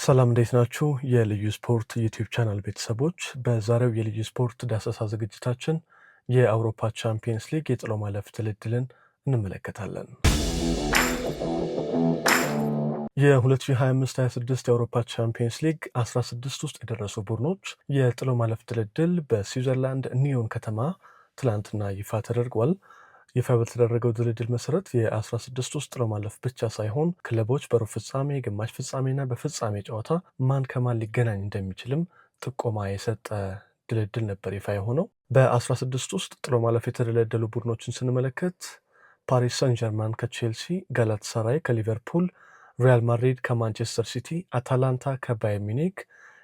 ሰላም እንዴት ናችሁ? የልዩ ስፖርት ዩቲዩብ ቻናል ቤተሰቦች፣ በዛሬው የልዩ ስፖርት ዳሰሳ ዝግጅታችን የአውሮፓ ቻምፒየንስ ሊግ የጥሎ ማለፍ ድልድልን እንመለከታለን። የ2025-26 የአውሮፓ ቻምፒየንስ ሊግ 16 ውስጥ የደረሱ ቡድኖች የጥሎ ማለፍ ድልድል በስዊዘርላንድ ኒዮን ከተማ ትላንትና ይፋ ተደርጓል። ይፋ በተደረገው ድልድል መሰረት የ16 ውስጥ ጥሎ ማለፍ ብቻ ሳይሆን ክለቦች በሩብ ፍጻሜ፣ ግማሽ ፍጻሜና በፍጻሜ ጨዋታ ማን ከማን ሊገናኝ እንደሚችልም ጥቆማ የሰጠ ድልድል ነበር ይፋ የሆነው። በ16 ውስጥ ጥሎ ማለፍ የተደለደሉ ቡድኖችን ስንመለከት ፓሪስ ሰን ጀርማን ከቼልሲ፣ ጋላታሳራይ ከሊቨርፑል፣ ሪያል ማድሪድ ከማንቸስተር ሲቲ፣ አታላንታ ከባየር ሚኒክ፣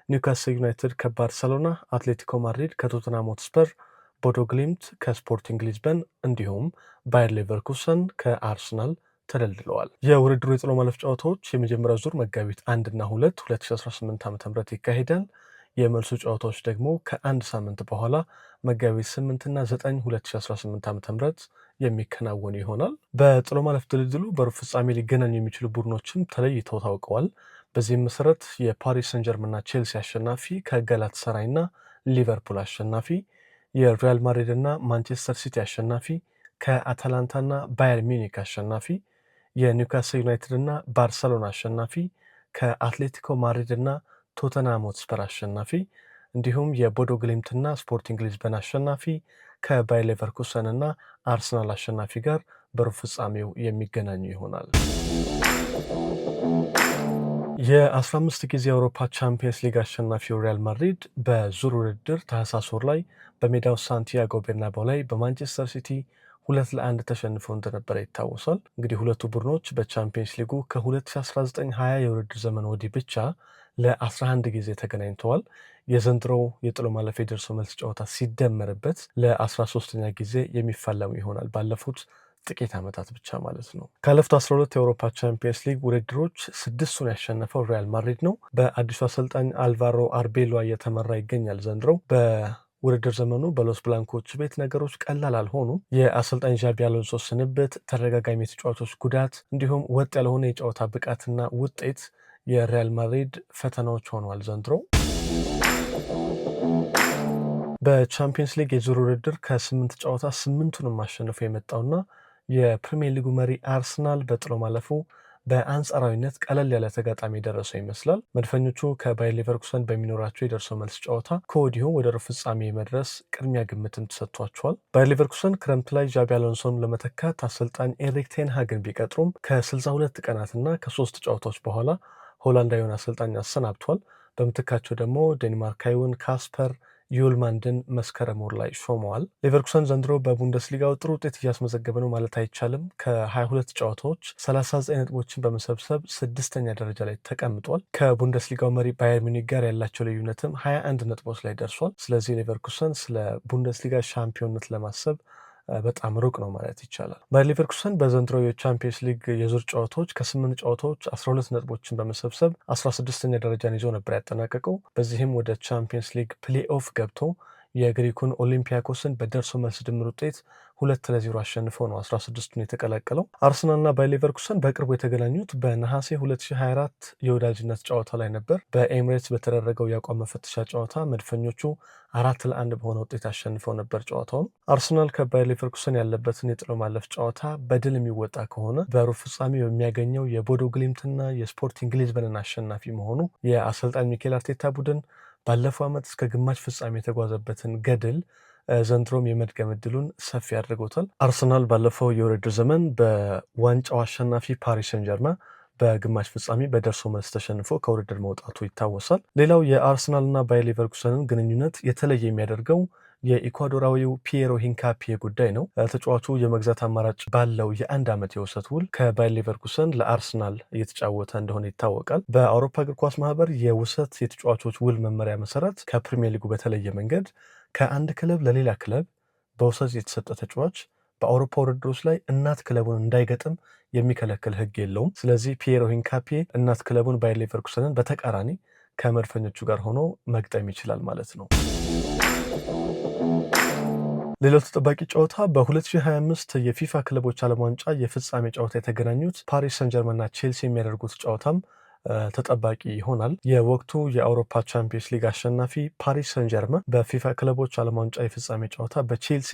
ኒውካስል ዩናይትድ ከባርሰሎና፣ አትሌቲኮ ማድሪድ ከቶተንሃም ሆትስፐር፣ ቦዶ ግሊምት ከስፖርቲንግ ሊዝበን እንዲሁም ባየር ሌቨርኩሰን ከአርሰናል ተደልድለዋል። የውድድሩ የጥሎ ማለፍ ጨዋታዎች የመጀመሪያ ዙር መጋቢት 1 እና 2 2018 ዓ.ም ይካሄዳል። የመልሱ ጨዋታዎች ደግሞ ከአንድ ሳምንት በኋላ መጋቢት 8 እና 9 2018 ዓ.ም የሚከናወኑ ይሆናል። በጥሎ ማለፍ ድልድሉ በሩብ ፍጻሜ ሊገናኙ የሚችሉ ቡድኖችም ተለይተው ታውቀዋል። በዚህም መሰረት የፓሪስ ሰን ጀርመንና ቼልሲ አሸናፊ ከጋላታሳራይ እና ሊቨርፑል አሸናፊ፣ የሪያል ማድሪድ እና ማንቸስተር ሲቲ አሸናፊ ከአታላንታ እና ባየር ሚኒክ አሸናፊ፣ የኒውካስል ዩናይትድ እና ባርሰሎና አሸናፊ ከአትሌቲኮ ማድሪድ እና ቶተንሃም ሆትስፐር አሸናፊ እንዲሁም የቦዶ ግሊምት እና ስፖርቲንግ ሊዝበን አሸናፊ ከባየር ሌቨርኩሰን እና አርሰናል አሸናፊ ጋር በሩብ ፍጻሜው የሚገናኙ ይሆናል። የ15 ጊዜ የአውሮፓ ቻምፒየንስ ሊግ አሸናፊው ሪያል ማድሪድ በዙር ውድድር ታህሳስ ወር ላይ በሜዳው ሳንቲያጎ ቤርናባው ላይ በማንቸስተር ሲቲ 2-1 ተሸንፈው እንደነበረ ይታወሳል። እንግዲህ ሁለቱ ቡድኖች በቻምፒየንስ ሊጉ ከ2019-20 የውድድር ዘመን ወዲህ ብቻ ለ11 ጊዜ ተገናኝተዋል። የዘንድሮው የጥሎ ማለፍ የደርሶ መልስ ጨዋታ ሲደመርበት ለ13ኛ ጊዜ የሚፋለሙ ይሆናል። ባለፉት ጥቂት ዓመታት ብቻ ማለት ነው። ካለፉት 12 የአውሮፓ ቻምፒየንስ ሊግ ውድድሮች 6ቱን ያሸነፈው ሪያል ማድሪድ ነው። በአዲሱ አሰልጣኝ አልቫሮ አርቤሎ እየተመራ ይገኛል። ዘንድሮ በውድድር ዘመኑ በሎስ ብላንኮች ቤት ነገሮች ቀላል አልሆኑም። የአሰልጣኝ ዣቢ አሎንሶ ስንብት፣ ተደጋጋሚ የተጫዋቾች ጉዳት እንዲሁም ወጥ ያልሆነ የጨዋታ ብቃትና ውጤት የሪያል ማድሪድ ፈተናዎች ሆነዋል። ዘንድሮ በቻምፒየንስ ሊግ የዙር ውድድር ከ8 ጨዋታ 8ቱንም አሸንፎ የመጣውና የፕሪሚየር ሊጉ መሪ አርሰናል በጥሎ ማለፉ በአንጻራዊነት ቀለል ያለ ተጋጣሚ የደረሰው ይመስላል። መድፈኞቹ ከባየር ሌቨርኩሰን በሚኖራቸው የደርሶ መልስ ጨዋታ ከወዲሁ ወደ ሩብ ፍጻሜ መድረስ ቅድሚያ ግምትም ተሰጥቷቸዋል። ባየር ሌቨርኩሰን ክረምት ላይ ዣቢ አሎንሶን ለመተካት አሰልጣኝ ኤሪክ ቴን ሃግን ቢቀጥሩም ከ62 ቀናትና ከ3 ጨዋታዎች በኋላ ሆላንዳዊውን አሰልጣኝ አሰናብቷል። በምትካቸው ደግሞ ዴንማርካዊውን ካስፐር ዩልማንድን መስከረም ወር ላይ ሾመዋል። ሌቨርኩሰን ዘንድሮ በቡንደስሊጋው ጥሩ ውጤት እያስመዘገበ ነው ማለት አይቻልም። ከ22 ጨዋታዎች 39 ነጥቦችን በመሰብሰብ 6ኛ ደረጃ ላይ ተቀምጧል። ከቡንደስሊጋው መሪ ባየር ሚኒክ ጋር ያላቸው ልዩነትም 21 ነጥቦች ላይ ደርሷል። ስለዚህ ሌቨርኩሰን ስለ ቡንደስሊጋ ሻምፒዮንነት ለማሰብ በጣም ሩቅ ነው ማለት ይቻላል። ባየር ሌቨርኩሰን በዘንድሮ የቻምፒየንስ ሊግ የዙር ጨዋታዎች ከ8 ጨዋታዎች 12 ነጥቦችን በመሰብሰብ 16ኛ ደረጃን ይዞ ነበር ያጠናቀቀው። በዚህም ወደ ቻምፒየንስ ሊግ ፕሌኦፍ ገብቶ የግሪኩን ኦሊምፒያኮስን በደርሶ መልስ ድምር ውጤት 2-0 አሸንፈው ነው 16ቱን የተቀላቀለው። አርሰናልና ባየር ሌቨርኩሰን በቅርቡ የተገናኙት በነሐሴ 2024 የወዳጅነት ጨዋታ ላይ ነበር። በኤምሬትስ በተደረገው የአቋም መፈተሻ ጨዋታ መድፈኞቹ 4-1 በሆነ ውጤት አሸንፈው ነበር ጨዋታውን። አርሰናል ከባየር ሌቨርኩሰን ያለበትን የጥሎ ማለፍ ጨዋታ በድል የሚወጣ ከሆነ በሩብ ፍጻሜ የሚያገኘው የቦዶ ግሊምትና የስፖርቲንግ ሊዝበንን አሸናፊ መሆኑ የአሰልጣኝ ሚኬል አርቴታ ቡድን ባለፈው ዓመት እስከ ግማሽ ፍጻሜ የተጓዘበትን ገድል ዘንድሮም የመድገም ዕድሉን ሰፊ አድርጎታል። አርሰናል ባለፈው የውድድር ዘመን በዋንጫው አሸናፊ ፓሪስ ሰን ጀርመን በግማሽ ፍጻሜ በደርሶ መልስ ተሸንፎ ከውድድር መውጣቱ ይታወሳል። ሌላው የአርሰናልና ባየር ሌቨርኩሰንን ግንኙነት የተለየ የሚያደርገው የኢኳዶራዊው ፒየሮ ሂንካፒ ጉዳይ ነው። ተጫዋቹ የመግዛት አማራጭ ባለው የ1 ዓመት የውሰት ውል ከባየር ሌቨርኩሰን ለአርሰናል እየተጫወተ እንደሆነ ይታወቃል። በአውሮፓ እግር ኳስ ማህበር የውሰት የተጫዋቾች ውል መመሪያ መሰረት ከፕሪሚየር ሊጉ በተለየ መንገድ ከአንድ ክለብ ለሌላ ክለብ በውሰት የተሰጠ ተጫዋች በአውሮፓ ውድድሮች ላይ እናት ክለቡን እንዳይገጥም የሚከለክል ሕግ የለውም። ስለዚህ ፒየሮ ሂንካፒ እናት ክለቡን ባየር ሌቨርኩሰንን በተቃራኒ ከመድፈኞቹ ጋር ሆኖ መግጠም ይችላል ማለት ነው። ሌላው ተጠባቂ ጨዋታ በ2025 የፊፋ ክለቦች ዓለም ዋንጫ የፍጻሜ ጨዋታ የተገናኙት ፓሪስ ሰን ጀርመንና ቼልሲ የሚያደርጉት ጨዋታም ተጠባቂ ይሆናል። የወቅቱ የአውሮፓ ቻምፒየንስ ሊግ አሸናፊ ፓሪስ ሰን ጀርመን በፊፋ ክለቦች ዓለም ዋንጫ የፍጻሜ ጨዋታ በቼልሲ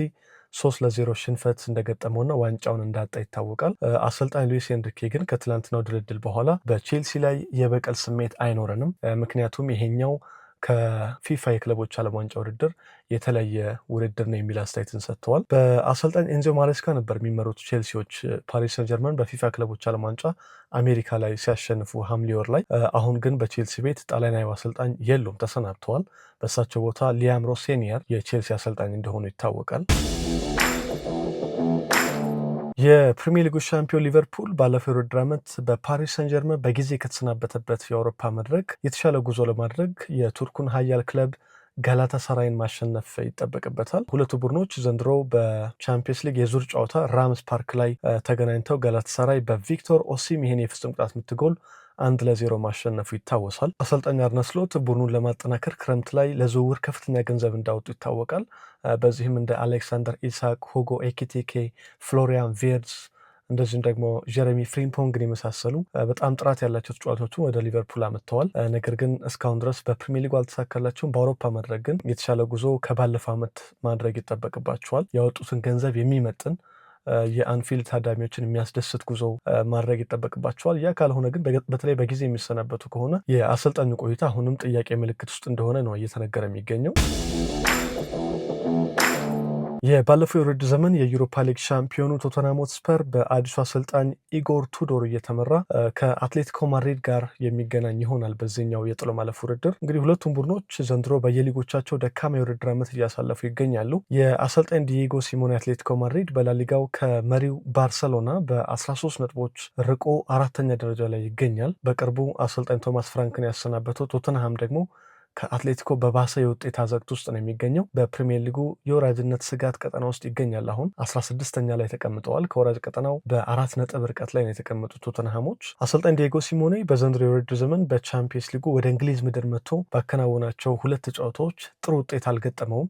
3-0 ሽንፈት እንደገጠመውና ዋንጫውን እንዳጣ ይታወቃል። አሰልጣኝ ሉዊስ ኤንሪኬ ግን ከትላንትናው ድልድል በኋላ በቼልሲ ላይ የበቀል ስሜት አይኖረንም፣ ምክንያቱም ይሄኛው ከፊፋ የክለቦች ዓለም ዋንጫ ውድድር የተለየ ውድድር ነው የሚል አስተያየትን ሰጥተዋል። በአሰልጣኝ ኤንዞ ማሬስካ ነበር የሚመሩት ቼልሲዎች ፓሪስ ሰን ጀርመን በፊፋ ክለቦች ዓለም ዋንጫ አሜሪካ ላይ ሲያሸንፉ ሐምሌ ወር ላይ። አሁን ግን በቼልሲ ቤት ጣሊያናዊ አሰልጣኝ የሉም፣ ተሰናብተዋል። በእሳቸው ቦታ ሊያም ሮሴኒየር የቼልሲ አሰልጣኝ እንደሆኑ ይታወቃል። የፕሪሚየር ሊጉ ሻምፒዮን ሊቨርፑል ባለፈው የውድድር ዓመት በፓሪስ ሰን ጀርመን በጊዜ ከተሰናበተበት የአውሮፓ መድረክ የተሻለ ጉዞ ለማድረግ የቱርኩን ሀያል ክለብ ጋላታ ሳራይን ማሸነፍ ይጠበቅበታል። ሁለቱ ቡድኖች ዘንድሮ በቻምፒየንስ ሊግ የዙር ጨዋታ ራምስ ፓርክ ላይ ተገናኝተው ጋላታ ሳራይ በቪክቶር ኦሲሜሄን የፍጹም ቅጣት ምት ጎል 1-0 ማሸነፉ ይታወሳል። አሰልጣኝ አርነ ስሎት ቡድኑን ለማጠናከር ክረምት ላይ ለዝውውር ከፍተኛ ገንዘብ እንዳወጡ ይታወቃል። በዚህም እንደ አሌክሳንደር ኢሳክ፣ ሁጎ ኤኪቲኬ፣ ፍሎሪያን ቪርትዝ እንደዚሁም ደግሞ ጀረሚ ፍሪምፖንግን የመሳሰሉ በጣም ጥራት ያላቸው ተጫዋቾችን ወደ ሊቨርፑል አመጥተዋል። ነገር ግን እስካሁን ድረስ በፕሪሚየር ሊጉ አልተሳካላቸውም። በአውሮፓ መድረክ ግን የተሻለ ጉዞ ከባለፈው ዓመት ማድረግ ይጠበቅባቸዋል። ያወጡትን ገንዘብ የሚመጥን የአንፊልድ ታዳሚዎችን የሚያስደስት ጉዞ ማድረግ ይጠበቅባቸዋል። ያ ካልሆነ ግን በተለይ በጊዜ የሚሰናበቱ ከሆነ የአሰልጣኙ ቆይታ አሁንም ጥያቄ ምልክት ውስጥ እንደሆነ ነው እየተነገረ የሚገኘው። የባለፈው የውድድር ዘመን የዩሮፓ ሊግ ሻምፒዮኑ ቶተንሃም ሆትስፐር በአዲሱ አሰልጣኝ ኢጎር ቱዶር እየተመራ ከአትሌቲኮ ማድሪድ ጋር የሚገናኝ ይሆናል። በዚህኛው የጥሎ ማለፍ ውድድር እንግዲህ ሁለቱም ቡድኖች ዘንድሮ በየሊጎቻቸው ደካማ የውድድር ዓመት እያሳለፉ ይገኛሉ። የአሰልጣኝ ዲዬጎ ሲሞኔ አትሌቲኮ ማድሪድ በላሊጋው ከመሪው ባርሰሎና በ13 ነጥቦች ርቆ 4ኛ ደረጃ ላይ ይገኛል። በቅርቡ አሰልጣኝ ቶማስ ፍራንክን ያሰናበተው ቶተንሃም ደግሞ ከአትሌቲኮ በባሰ የውጤት አዘቅት ውስጥ ነው የሚገኘው። በፕሪሚየር ሊጉ የወራጅነት ስጋት ቀጠና ውስጥ ይገኛል። አሁን 16ኛ ላይ ተቀምጠዋል። ከወራጅ ቀጠናው በ4 ነጥብ ርቀት ላይ ነው የተቀመጡት ቶተንሃሞች። አሰልጣኝ ዲዬጎ ሲሞኔ በዘንድሮ የውድድር ዘመን በቻምፒየንስ ሊጉ ወደ እንግሊዝ ምድር መጥቶ ባከናወናቸው 2 ጨዋታዎች ጥሩ ውጤት አልገጠመውም።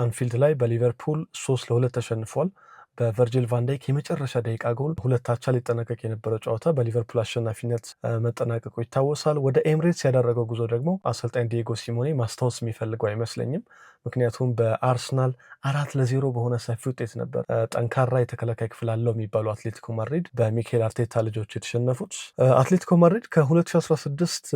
አንፊልድ ላይ በሊቨርፑል 3-2 ተሸንፏል። በቨርጂል ቫንዳይክ የመጨረሻ ደቂቃ ጎል 2-2 ሊጠናቀቅ የነበረው ጨዋታ በሊቨርፑል አሸናፊነት መጠናቀቁ ይታወሳል። ወደ ኤምሬትስ ያደረገው ጉዞ ደግሞ አሰልጣኝ ዲዬጎ ሲሞኔ ማስታወስ የሚፈልገው አይመስለኝም። ምክንያቱም በአርሰናል 4-0 በሆነ ሰፊ ውጤት ነበር ጠንካራ የተከላካይ ክፍል አለው የሚባሉ አትሌቲኮ ማድሪድ በሚኬል አርቴታ ልጆች የተሸነፉት። አትሌቲኮ ማድሪድ ከ2016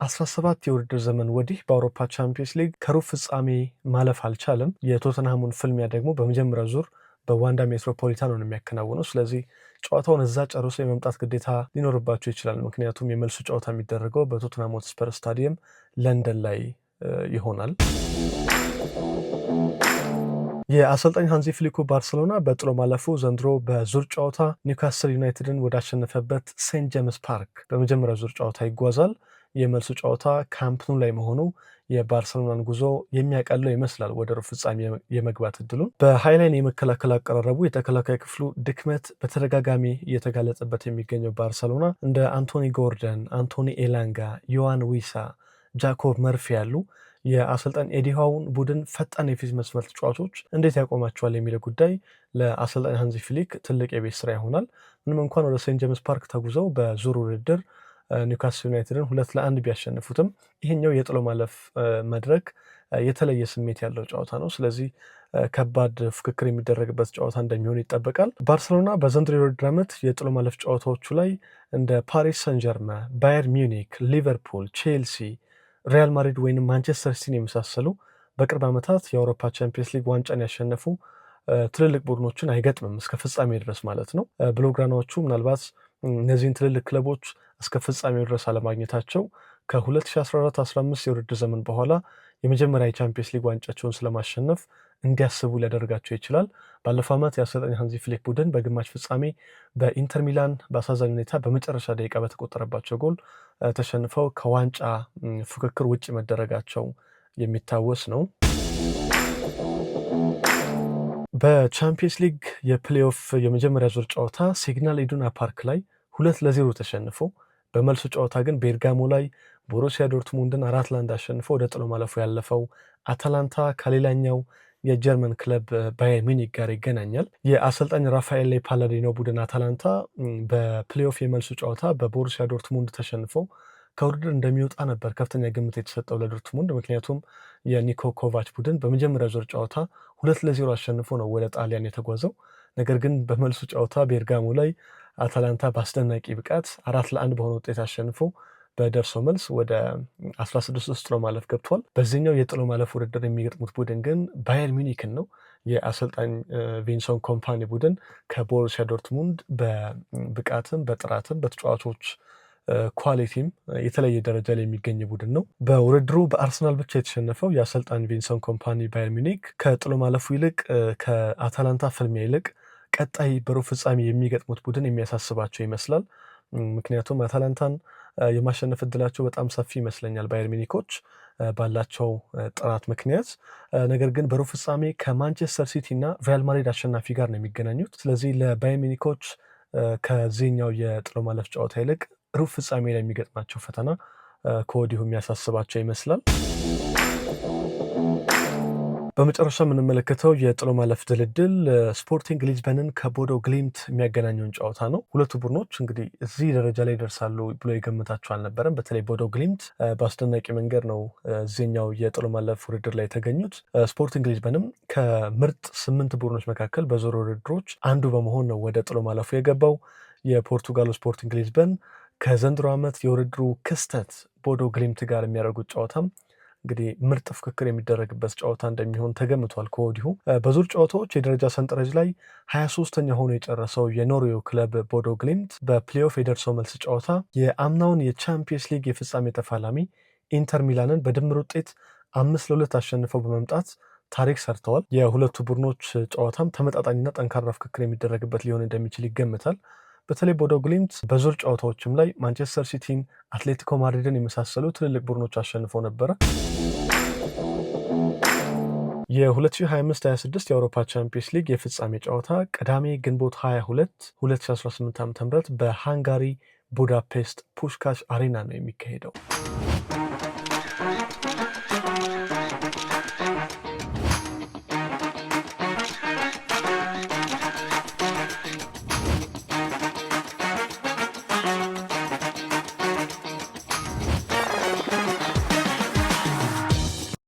17 የውድድር ዘመን ወዲህ በአውሮፓ ቻምፒየንስ ሊግ ከሩብ ፍጻሜ ማለፍ አልቻለም። የቶተንሃሙን ፍልሚያ ደግሞ በመጀመሪያው ዙር በዋንዳ ሜትሮፖሊታን ነው የሚያከናውነው። ስለዚህ ጨዋታውን እዛ ጨርሶ የመምጣት ግዴታ ሊኖርባቸው ይችላል። ምክንያቱም የመልሱ ጨዋታ የሚደረገው በቶተንሃም ሆትስፐር ስታዲየም ለንደን ላይ ይሆናል። የአሰልጣኝ ሃንዚ ፍሊኩ ባርሰሎና በጥሎ ማለፉ ዘንድሮ በዙር ጨዋታ ኒውካስል ዩናይትድን ወዳሸነፈበት ሴንት ጄምስ ፓርክ በመጀመሪያው ዙር ጨዋታ ይጓዛል። የመልሱ ጨዋታ ካምፕኑ ላይ መሆኑ የባርሰሎናን ጉዞ የሚያቀለው ይመስላል ወደ ሩብ ፍጻሜ የመግባት እድሉን። በሃይላይን የመከላከል አቀራረቡ የተከላካይ ክፍሉ ድክመት በተደጋጋሚ እየተጋለጠበት የሚገኘው ባርሰሎና እንደ አንቶኒ ጎርደን፣ አንቶኒ ኤላንጋ፣ ዮዋን ዊሳ፣ ጃኮብ መርፊ ያሉ የአሰልጣኝ ኤዲሃውን ቡድን ፈጣን የፊት መስመር ተጫዋቾች እንዴት ያቆማቸዋል የሚለው ጉዳይ ለአሰልጣኝ ሃንዚ ፍሊክ ትልቅ የቤት ስራ ይሆናል። ምንም እንኳን ወደ ሴንት ጄምስ ፓርክ ተጉዘው በዙር ውድድር ኒውካስል ዩናይትድን 2-1 ቢያሸንፉትም ይሄኛው የጥሎ ማለፍ መድረክ የተለየ ስሜት ያለው ጨዋታ ነው። ስለዚህ ከባድ ፍክክር የሚደረግበት ጨዋታ እንደሚሆን ይጠበቃል። ባርሰሎና በዘንድሮ የውድድር ዓመት የጥሎ ማለፍ ጨዋታዎቹ ላይ እንደ ፓሪስ ሰን ጀርመን፣ ባየር ሚዩኒክ፣ ሊቨርፑል፣ ቼልሲ፣ ሪያል ማድሪድ ወይም ማንቸስተር ሲቲን የመሳሰሉ በቅርብ ዓመታት የአውሮፓ ቻምፒየንስ ሊግ ዋንጫን ያሸነፉ ትልልቅ ቡድኖችን አይገጥምም እስከ ፍጻሜ ድረስ ማለት ነው። ብሎግራናዎቹ ምናልባት እነዚህን ትልልቅ ክለቦች እስከ ፍጻሜው ድረስ አለማግኘታቸው ከ2014-15 የውድድር ዘመን በኋላ የመጀመሪያ የቻምፒየንስ ሊግ ዋንጫቸውን ስለማሸነፍ እንዲያስቡ ሊያደርጋቸው ይችላል። ባለፈው ዓመት የአሰልጣኝ ሃንዚ ፍሊክ ቡድን በግማሽ ፍጻሜ በኢንተር ሚላን በአሳዛኝ ሁኔታ በመጨረሻ ደቂቃ በተቆጠረባቸው ጎል ተሸንፈው ከዋንጫ ፉክክር ውጭ መደረጋቸው የሚታወስ ነው። በቻምፒየንስ ሊግ የፕሌኦፍ የመጀመሪያ ዙር ጨዋታ ሲግናል ኢዱና ፓርክ ላይ 2-0 ተሸንፎ በመልሱ ጨዋታ ግን ቤርጋሞ ላይ ቦሩሲያ ዶርትሙንድን 4-1 አሸንፎ ወደ ጥሎ ማለፉ ያለፈው አታላንታ ከሌላኛው የጀርመን ክለብ ባየር ሚኒክ ጋር ይገናኛል። የአሰልጣኝ ራፋኤል ፓላዲኖ ቡድን አታላንታ በፕሌኦፍ የመልሱ ጨዋታ በቦሩሲያ ዶርትሙንድ ተሸንፈው ከውድድር እንደሚወጣ ነበር ከፍተኛ ግምት የተሰጠው ለዶርትሙንድ። ምክንያቱም የኒኮ ኮቫች ቡድን በመጀመሪያ ዙር ጨዋታ 2-0 አሸንፎ ነው ወደ ጣሊያን የተጓዘው። ነገር ግን በመልሱ ጨዋታ ቤርጋሞ ላይ አታላንታ በአስደናቂ ብቃት 4-1 በሆነ ውጤት አሸንፎ በደርሶ መልስ ወደ 16 ውስጥ ጥሎ ማለፍ ገብቷል። በዚህኛው የጥሎ ማለፍ ውድድር የሚገጥሙት ቡድን ግን ባየር ሚኒክን ነው። የአሰልጣኝ ቪንሰንት ኮምፓኒ ቡድን ከቦሩሲያ ዶርትሙንድ በብቃትም በጥራትም በተጫዋቾች ኳሊቲም የተለየ ደረጃ ላይ የሚገኝ ቡድን ነው። በውድድሩ በአርሰናል ብቻ የተሸነፈው የአሰልጣኝ ቪንሰንት ኮምፓኒ ባየር ሚኒክ ከጥሎ ማለፉ ይልቅ ከአታላንታ ፍልሚያ ይልቅ ቀጣይ በሩብ ፍጻሜ የሚገጥሙት ቡድን የሚያሳስባቸው ይመስላል። ምክንያቱም አታላንታን የማሸነፍ እድላቸው በጣም ሰፊ ይመስለኛል ባየር ሚኒኮች ባላቸው ጥራት ምክንያት። ነገር ግን በሩብ ፍጻሜ ከማንቸስተር ሲቲ እና ሪያል ማድሪድ አሸናፊ ጋር ነው የሚገናኙት። ስለዚህ ለባየር ሚኒኮች ከዚህኛው የጥሎ ማለፍ ጨዋታ ይልቅ ሩብ ፍጻሜ ላይ የሚገጥማቸው ፈተና ከወዲሁ የሚያሳስባቸው ይመስላል። በመጨረሻ የምንመለከተው የጥሎ ማለፍ ድልድል ስፖርቲንግ ሊዝበንን ከቦዶ ግሊምት የሚያገናኘውን ጨዋታ ነው። ሁለቱ ቡድኖች እንግዲህ እዚህ ደረጃ ላይ ይደርሳሉ ብሎ የገመታቸው አልነበረም። በተለይ ቦዶ ግሊምት በአስደናቂ መንገድ ነው እዚህኛው የጥሎ ማለፍ ውድድር ላይ የተገኙት። ስፖርቲንግ ሊዝበንም ከምርጥ 8 ቡድኖች መካከል በዞር ውድድሮች አንዱ በመሆን ነው ወደ ጥሎ ማለፉ የገባው። የፖርቱጋሉ ስፖርቲንግ ሊዝበን ከዘንድሮ ዓመት የውድድሩ ክስተት ቦዶ ግሊምት ጋር የሚያደርጉት ጨዋታም እንግዲህ ምርጥ ፍክክር የሚደረግበት ጨዋታ እንደሚሆን ተገምቷል ከወዲሁ። በዙር ጨዋታዎች የደረጃ ሰንጠረዥ ላይ 23ኛ ሆኖ የጨረሰው የኖርዌው ክለብ ቦዶ ግሊምት በፕሌኦፍ የደርሶ መልስ ጨዋታ የአምናውን የቻምፒየንስ ሊግ የፍጻሜ ተፋላሚ ኢንተር ሚላንን በድምር ውጤት 5-2 አሸንፈው በመምጣት ታሪክ ሰርተዋል። የሁለቱ ቡድኖች ጨዋታም ተመጣጣኝና ጠንካራ ፍክክር የሚደረግበት ሊሆን እንደሚችል ይገምታል። በተለይ ቦዶ ግሊምት በዙር ጨዋታዎችም ላይ ማንቸስተር ሲቲን፣ አትሌቲኮ ማድሪድን የመሳሰሉ ትልልቅ ቡድኖች አሸንፈው ነበረ። የ2025/26 የአውሮፓ ቻምፒየንስ ሊግ የፍጻሜ ጨዋታ ቅዳሜ ግንቦት 22 2018 ዓ.ም በሃንጋሪ ቡዳፔስት ፑሽካሽ አሬና ነው የሚካሄደው።